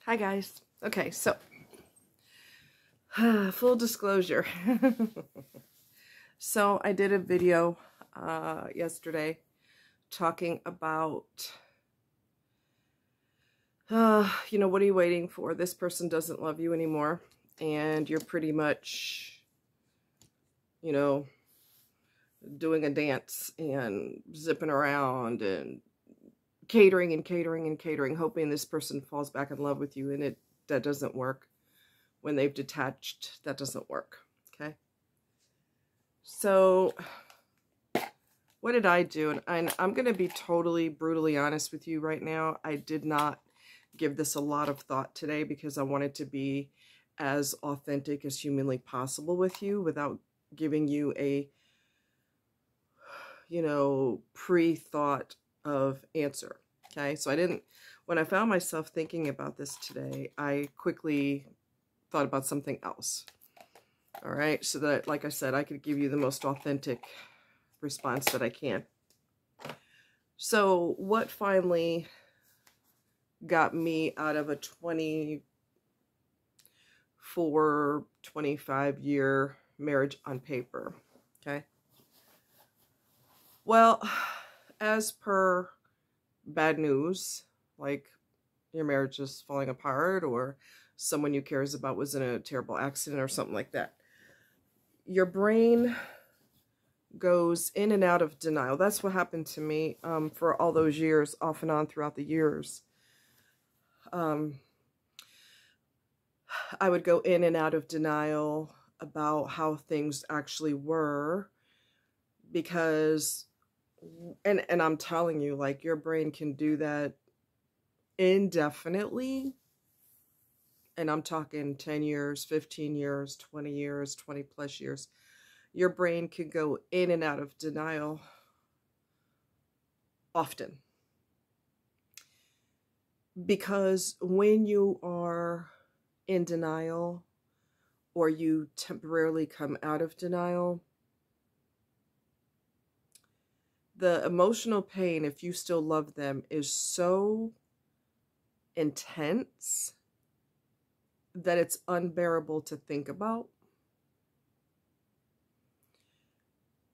Hi guys. Okay, so full disclosure. So I did a video yesterday talking about what are you waiting for? This person doesn't love you anymore and you're pretty much, doing a dance and zipping around and catering and catering and catering, hoping this person falls back in love with you, and that doesn't work. When they've detached, that doesn't work. Okay. So what did I do? And I'm going to be totally brutally honest with you right now. I did not give this a lot of thought today because I wanted to be as authentic as humanly possible with you without giving you a, pre-thought of answer. Okay. So when I found myself thinking about this today, I quickly thought about something else. All right. So that, like I said, I could give you the most authentic response that I can. So what finally got me out of a 25-year marriage on paper? Okay. Well, as per bad news, like your marriage is falling apart or someone you cares about was in a terrible accident or something like that, your brain goes in and out of denial. That's what happened to me for all those years, off and on throughout the years. I would go in and out of denial about how things actually were because, and I'm telling you, like, your brain can do that indefinitely. And I'm talking 10 years, 15 years, 20 years, 20 plus years. Your brain can go in and out of denial often. Because when you are in denial or you temporarily come out of denial, the emotional pain, if you still love them, is so intense that it's unbearable to think about.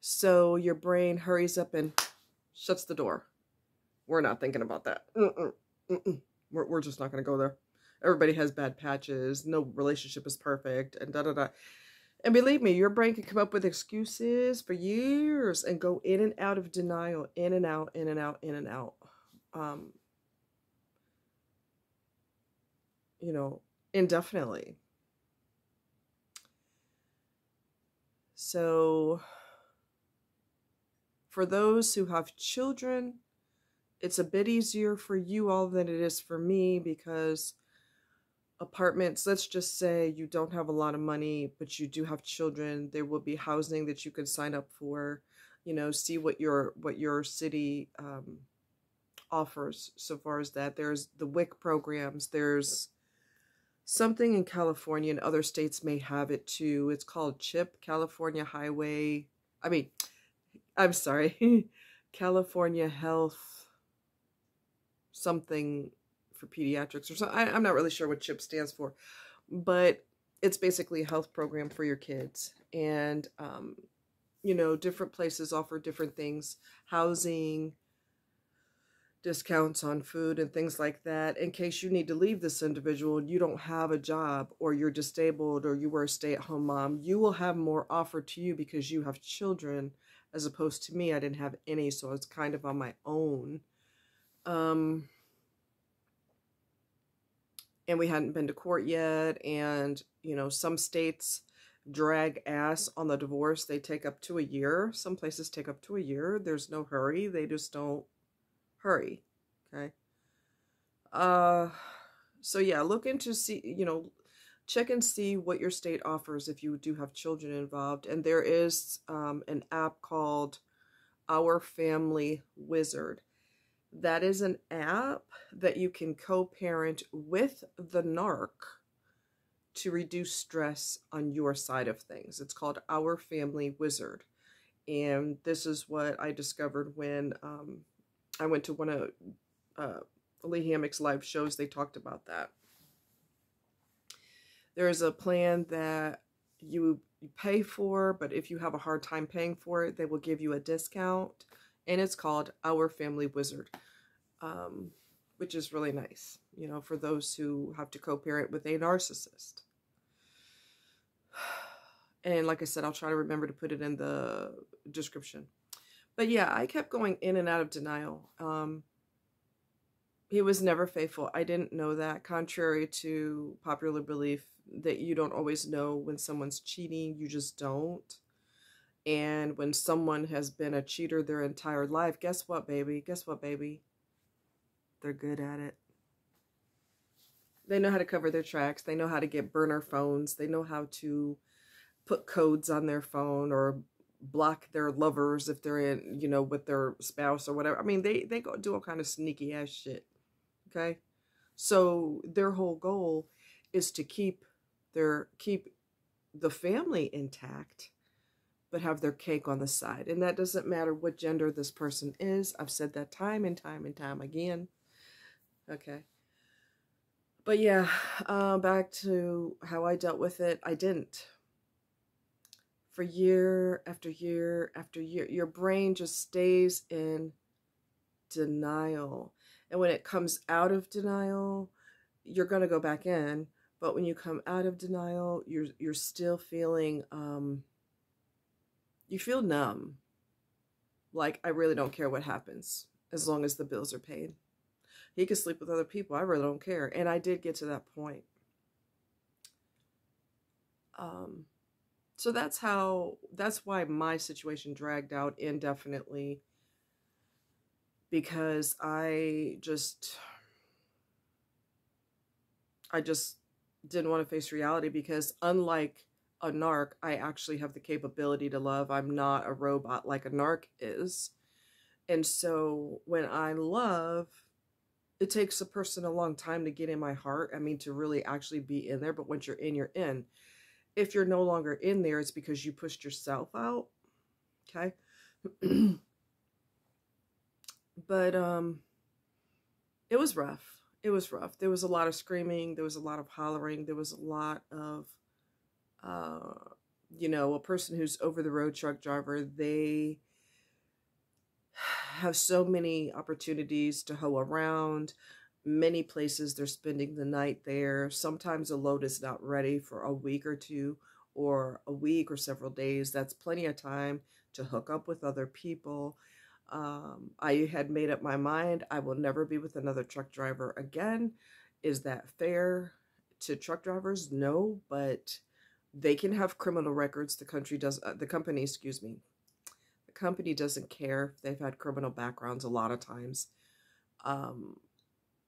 So your brain hurries up and shuts the door. We're not thinking about that. We're just not going to go there. Everybody has bad patches. No relationship is perfect. And da-da-da. And believe me, your brain can come up with excuses for years and go in and out of denial. In and out, in and out, in and out. Indefinitely. So for those who have children, it's a bit easier for you all than it is for me, because apartments, let's just say you don't have a lot of money, but you do have children, there will be housing that you can sign up for, see what your city offers so far as that. There's the WIC programs. There's something in California, and other states may have it too. It's called CHIP, California Highway. I'm sorry, California Health something for pediatrics or something. I'm not really sure what CHIP stands for, but it's basically a health program for your kids. And, different places offer different things, housing, discounts on food and things like that, in case you need to leave this individual and you don't have a job, or you're disabled, or you were a stay-at-home mom. You will have more offered to you because you have children, as opposed to me. I didn't have any, so I was kind of on my own. And we hadn't been to court yet, and some states drag ass on the divorce. They take up to a year. Some places take up to a year. There's no hurry. They just don't hurry. Okay. So yeah, look into check and see what your state offers if you do have children involved. And there is an app called Our Family Wizard. That is an app that you can co-parent with the narc to reduce stress on your side of things. It's called Our Family Wizard. And this is what I discovered when I went to one of Lee Hammock's live shows. They talked about that. There is a plan that you pay for, but if you have a hard time paying for it, they will give you a discount. And it's called Our Family Wizard, um, which is really nice, you know, for those who have to co-parent with a narcissist. And like I said, I'll try to remember to put it in the description. But yeah, I kept going in and out of denial. He was never faithful. I didn't know that, contrary to popular belief that you don't always know when someone's cheating. You just don't. And when someone has been a cheater their entire life, guess what, baby? Guess what, baby? They're good at it. They know how to cover their tracks. They know how to get burner phones. They know how to put codes on their phone or block their lovers if they're in, you know, with their spouse or whatever. I mean, they go do all kind of sneaky ass shit. Okay? So their whole goal is to keep the family intact, but have their cake on the side. And that doesn't matter what gender this person is. I've said that time and time and time again. Okay. But yeah, back to how I dealt with it. I didn't. For year after year after year, your brain just stays in denial. And when it comes out of denial, you're going to go back in. But when you come out of denial, you're still feeling, you feel numb. Like, I really don't care what happens as long as the bills are paid. He could sleep with other people. I really don't care. And I did get to that point. So that's why my situation dragged out indefinitely, because I just didn't want to face reality, because unlike a narc, I actually have the capability to love. I'm not a robot like a narc is. And so when I love, it takes a person a long time to get in my heart. I mean, to really actually be in there. But once you're in, you're in. If you're no longer in there, it's because you pushed yourself out. Okay. But it was rough. It was rough. There was a lot of screaming. There was a lot of hollering. There was a lot of, you know, a person who's over the road truck driver, they have so many opportunities to hoe around. Many places they're spending the night there. Sometimes a load is not ready for a week or two, or a week or several days. That's plenty of time to hook up with other people. I had made up my mind. I will never be with another truck driver again. Is that fair to truck drivers? No, but they can have criminal records. The company, the company doesn't care if they've had criminal backgrounds a lot of times.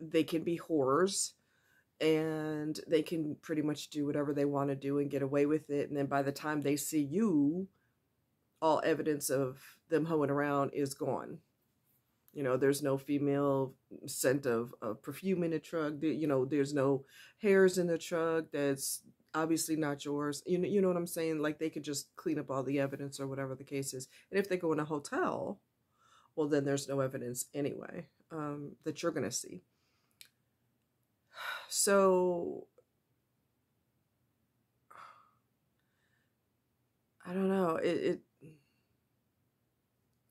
They can be whores, and they can pretty much do whatever they want to do and get away with it. And then by the time they see you, all evidence of them hoeing around is gone. You know, there's no female scent of perfume in the truck. You know, there's no hairs in the truck that's obviously not yours. You know what I'm saying? Like, they could just clean up all the evidence or whatever the case is. And if they go in a hotel, well, then there's no evidence anyway that you're going to see. So, I don't know.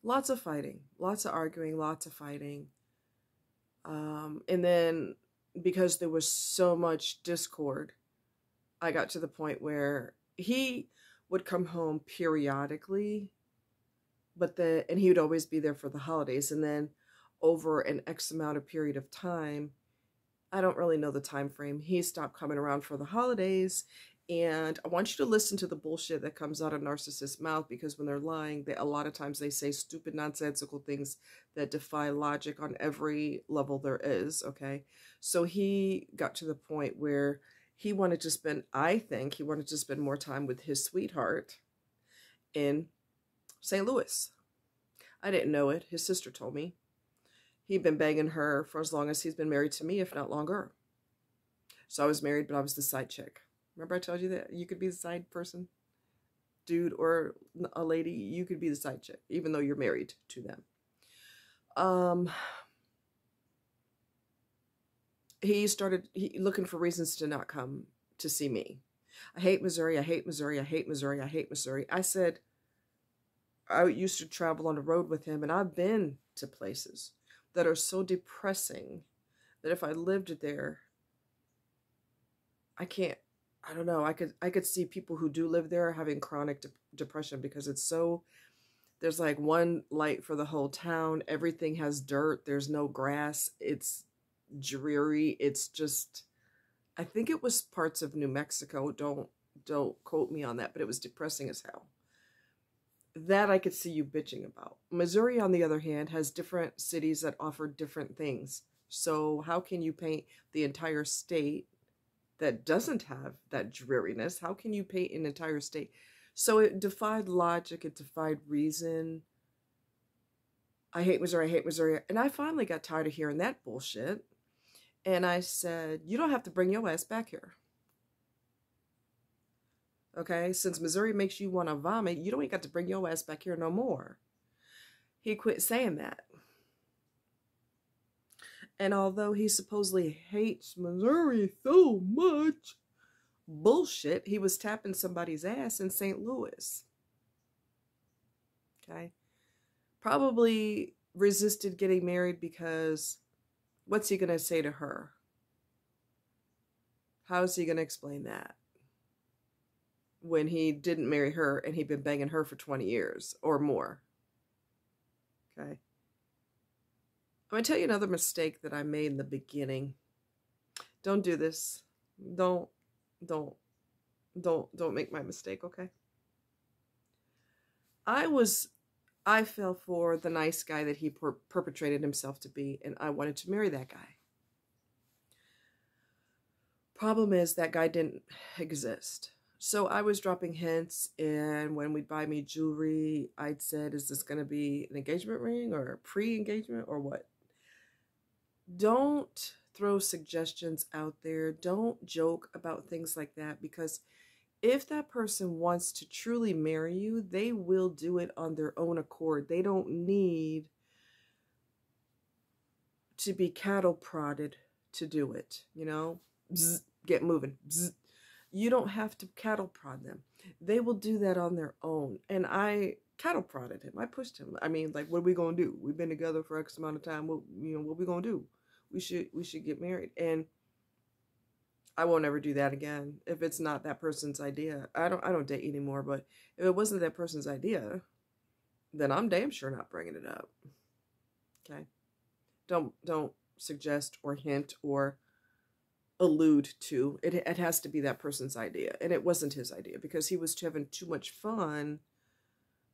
Lots of fighting, lots of arguing, lots of fighting. And then because there was so much discord, I got to the point where he would come home periodically, and he would always be there for the holidays. And then over an X amount of period of time, I don't really know the time frame, he stopped coming around for the holidays. And I want you to listen to the bullshit that comes out of narcissists' mouth, because when they're lying, a lot of times they say stupid, nonsensical things that defy logic on every level there is, okay? So he got to the point where he wanted to spend, I think he wanted to spend more time with his sweetheart in St. Louis. I didn't know it. His sister told me. He'd been banging her for as long as he's been married to me, if not longer. So I was married, but I was the side chick. Remember I told you that you could be the side person? Dude or a lady, you could be the side chick, even though you're married to them. He started looking for reasons to not come to see me. I hate Missouri. I hate Missouri. I hate Missouri. I hate Missouri. I said, I used to travel on the road with him, and I've been to places that are so depressing that if I lived there, I can't. I don't know. I could see people who do live there having chronic depression because it's so. There's like one light for the whole town. Everything has dirt. There's no grass. It's dreary. It's just. I think it was parts of New Mexico. Don't quote me on that, but it was depressing as hell. That I could see you bitching about. Missouri, on the other hand, has different cities that offer different things. So how can you paint the entire state that doesn't have that dreariness? How can you paint an entire state? So it defied logic. It defied reason. I hate Missouri. I hate Missouri. And I finally got tired of hearing that bullshit. And I said, you don't have to bring your ass back here. Okay, since Missouri makes you want to vomit, you don't even got to bring your ass back here no more. He quit saying that. And although he supposedly hates Missouri so much, bullshit, he was tapping somebody's ass in St. Louis. Okay, probably resisted getting married because what's he going to say to her? How is he going to explain that? When he didn't marry her and he'd been banging her for 20 years or more. Okay. I'm going to tell you another mistake that I made in the beginning. Don't do this. Don't make my mistake, okay? I fell for the nice guy that he perpetrated himself to be, and I wanted to marry that guy. Problem is that guy didn't exist. So I was dropping hints, and when we'd buy me jewelry, I'd said, is this going to be an engagement ring or a pre-engagement or what? Don't throw suggestions out there. Don't joke about things like that, because if that person wants to truly marry you, they will do it on their own accord. They don't need to be cattle prodded to do it, you know? Bzz, get moving. Bzz. You don't have to cattle prod them. They will do that on their own. And I cattle prodded him. I pushed him. I mean, like, what are we going to do? We've been together for X amount of time. What are we going to do? We should get married. And I won't ever do that again if it's not that person's idea. I don't date anymore, but if it wasn't that person's idea, then I'm damn sure not bringing it up. Okay? Don't suggest or hint or allude to. It has to be that person's idea. And it wasn't his idea because he was having too much fun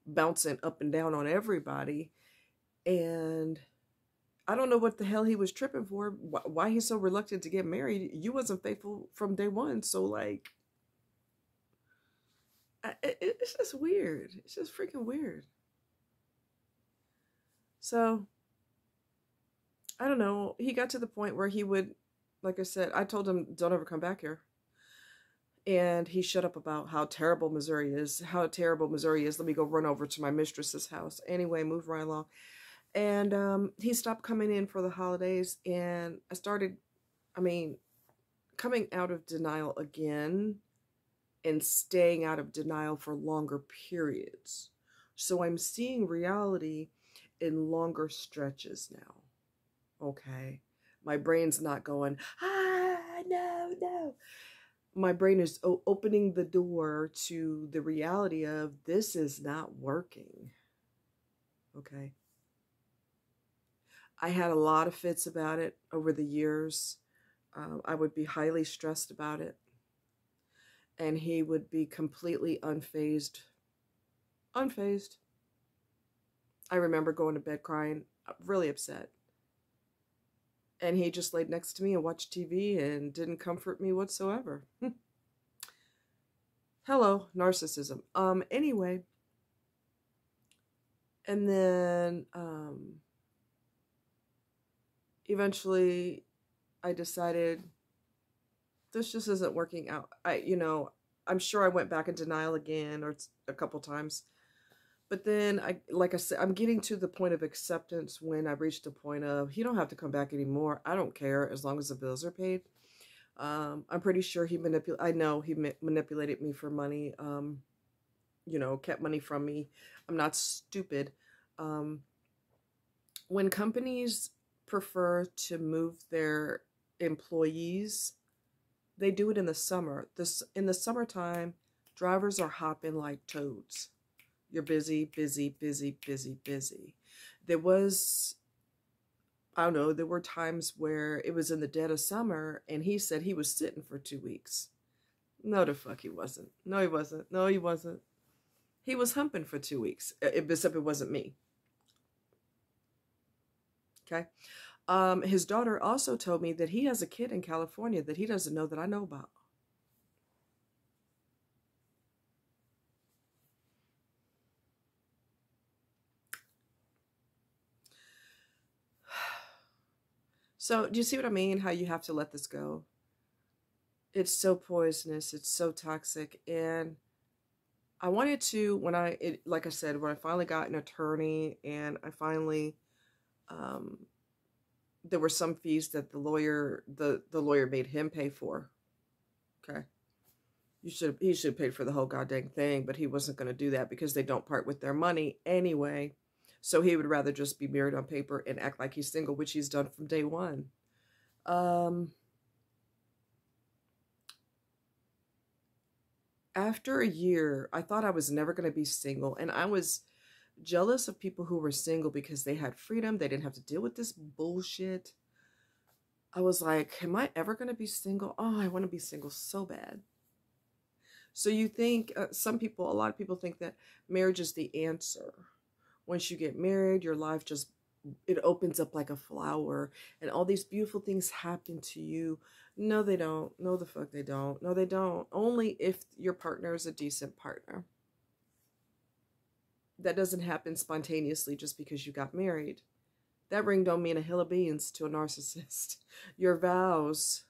bouncing up and down on everybody. And I don't know what the hell he was tripping for. Why he's so reluctant to get married. You wasn't faithful from day one. So, like, it's just weird. It's just freaking weird. So, I don't know. He got to the point where he would, like I said, I told him, don't ever come back here. And he shut up about how terrible Missouri is. How terrible Missouri is. Let me go run over to my mistress's house. Anyway, move right along. And he stopped coming in for the holidays. And I started, coming out of denial again and staying out of denial for longer periods. So I'm seeing reality in longer stretches now. Okay. My brain's not going, no. My brain is opening the door to the reality of this is not working. Okay. I had a lot of fits about it over the years. I would be highly stressed about it. And he would be completely unfazed. Unfazed. I remember going to bed crying, really upset. And he just laid next to me and watched TV and didn't comfort me whatsoever. Hello, narcissism. Anyway. And then, eventually I decided this just isn't working out. I'm sure I went back in denial again or a couple times. But then, like I said, I'm getting to the point of acceptance when I reached the point of, he don't have to come back anymore. I don't care as long as the bills are paid. I'm pretty sure I know he manipulated me for money. Kept money from me. I'm not stupid. Um, when companies prefer to move their employees, they do it in the summer. In the summertime, drivers are hopping like toads. You're busy, busy, busy, busy, busy. There was, I don't know, there were times where it was in the dead of summer and he said he was sitting for 2 weeks. No, the fuck he wasn't. No, he wasn't. No, he wasn't. He was humping for 2 weeks, except it wasn't me. Okay. His daughter also told me that he has a kid in California that he doesn't know that I know about. So, do you see what I mean? How you have to let this go? It's so poisonous. It's so toxic. And I wanted to, like I said, when I finally got an attorney and I finally, there were some fees that the lawyer made him pay for. Okay. He should have paid for the whole goddamn thing, but he wasn't going to do that because they don't part with their money anyway. So he would rather just be married on paper and act like he's single, which he's done from day one. After a year, I thought I was never going to be single, and I was jealous of people who were single because they had freedom. They didn't have to deal with this bullshit. I was like, am I ever going to be single? Oh, I want to be single so bad. So you think, a lot of people think that marriage is the answer. Once you get married, your life it opens up like a flower and all these beautiful things happen to you. No, they don't. No, the fuck they don't. No, they don't. Only if your partner is a decent partner. That doesn't happen spontaneously just because you got married. That ring don't mean a hill of beans to a narcissist. Your vows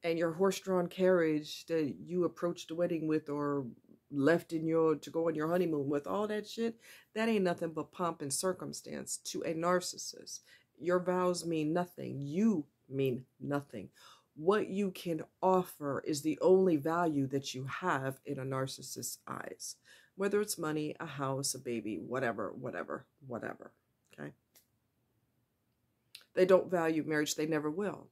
and your horse-drawn carriage that you approached the wedding with or left to go on your honeymoon with, all that shit, that ain't nothing but pomp and circumstance to a narcissist. Your vows mean nothing. You mean nothing. What you can offer is the only value that you have in a narcissist's eyes. Whether it's money, a house, a baby, whatever. Okay? They don't value marriage. They never will.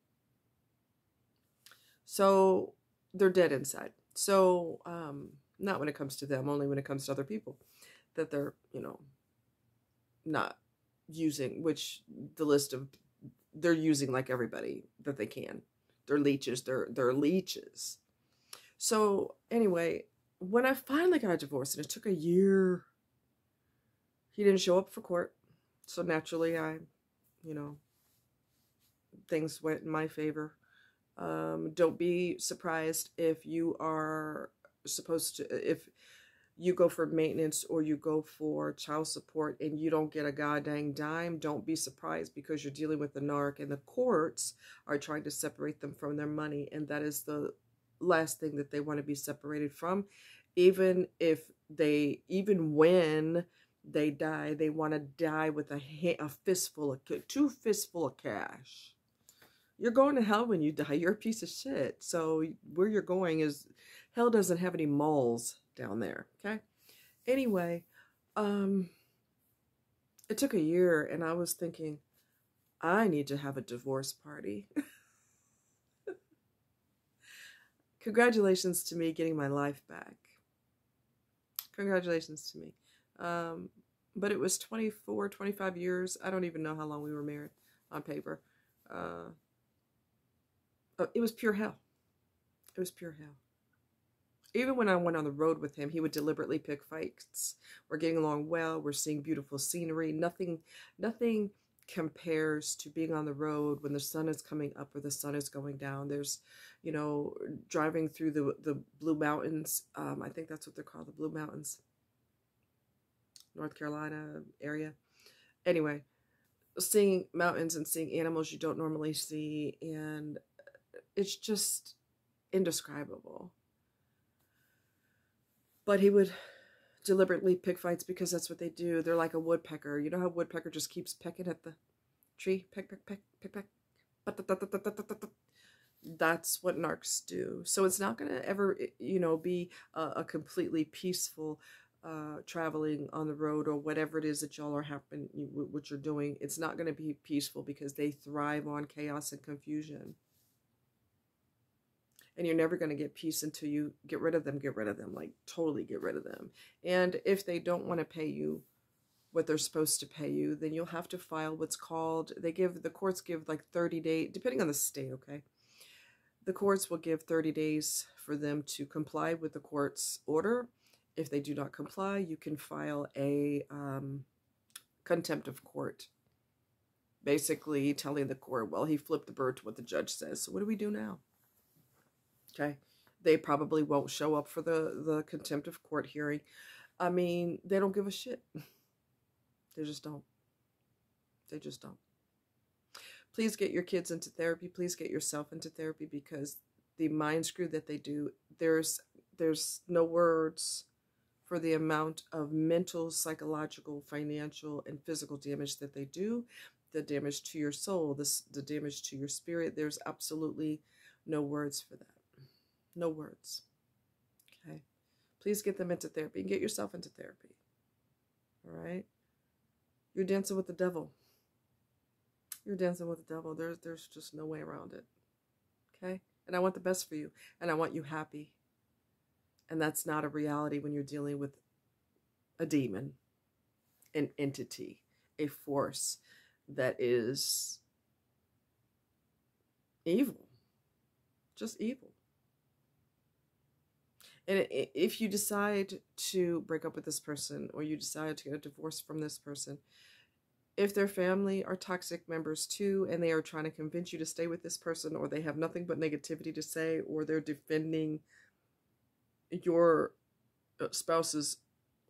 So they're dead inside. So, not when it comes to them, only when it comes to other people that they're, not using, which they're using like everybody that they can. They're leeches. They're leeches. So anyway, when I finally got divorced, and it took a year, he didn't show up for court. So naturally things went in my favor. Don't be surprised if you are if you go for maintenance or you go for child support and you don't get a goddamn dime. Don't be surprised, because you're dealing with the narc and the courts are trying to separate them from their money. And that is the last thing that they want to be separated from. Even when they die, they want to die with two fistful of cash. You're going to hell when you die. You're a piece of shit. So where you're going is, hell doesn't have any malls down there. Okay. Anyway, it took a year and I was thinking, I need to have a divorce party. Congratulations to me getting my life back. Congratulations to me. But it was 24, 25 years. I don't even know how long we were married on paper. It was pure hell. It was pure hell. Even when I went on the road with him, he would deliberately pick fights. We're getting along well. We're seeing beautiful scenery. Nothing compares to being on the road when the sun is coming up or the sun is going down. There's, driving through the Blue Mountains. I think that's what they're called, the Blue Mountains. North Carolina area. Anyway, seeing mountains and seeing animals you don't normally see, and it's just indescribable. But he would deliberately pick fights because that's what they do. They're like a woodpecker. You know how a woodpecker just keeps pecking at the tree? Peck, peck, peck, peck, peck. That's what narcs do. So it's not going to ever, be a completely peaceful traveling on the road, or whatever it is that y'all are what you're doing. It's not going to be peaceful, because they thrive on chaos and confusion. And you're never going to get peace until you get rid of them, like totally get rid of them. And if they don't want to pay you what they're supposed to pay you, then you'll have to file what's called, the courts give like 30 days, depending on the state, okay? The courts will give 30 days for them to comply with the court's order. If they do not comply, you can file a contempt of court, basically telling the court, well, he flipped the bird to what the judge says. So what do we do now? Okay. They probably won't show up for the contempt of court hearing. I mean, they don't give a shit. They just don't. They just don't. Please get your kids into therapy. Please get yourself into therapy, because the mind screw that they do, there's no words for the amount of mental, psychological, financial, and physical damage that they do. The damage to your soul, the damage to your spirit. There's absolutely no words for that. No words. Okay? Please get them into therapy, and get yourself into therapy. All right? You're dancing with the devil. You're dancing with the devil. There's just no way around it. Okay? And I want the best for you. And I want you happy. And that's not a reality when you're dealing with a demon, an entity, a force that is evil. Just evil. And if you decide to break up with this person, or you decide to get a divorce from this person, if their family are toxic members too, and they are trying to convince you to stay with this person, or they have nothing but negativity to say, or they're defending your spouse's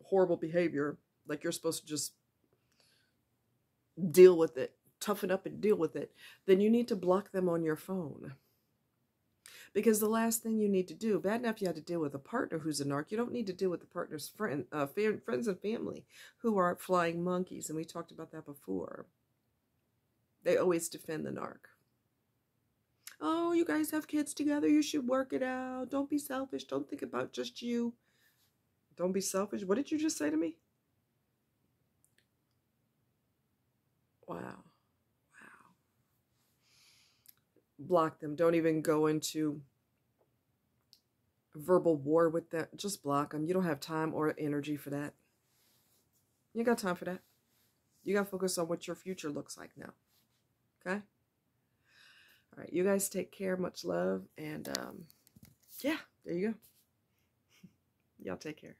horrible behavior, like you're supposed to just deal with it, toughen up and deal with it, then you need to block them on your phone. Because the last thing you need to do, bad enough you had to deal with a partner who's a narc, you don't need to deal with the partner's friends and family who are flying monkeys. And we talked about that before. They always defend the narc. Oh, you guys have kids together. You should work it out. Don't be selfish. Don't think about just you. Don't be selfish. What did you just say to me? Wow. Wow. Block them. Don't even go into verbal war with them. Just block them. You don't have time or energy for that. You ain't got time for that. You got to focus on what your future looks like now. Okay? All right. You guys take care. Much love. And yeah, there you go. Y'all take care.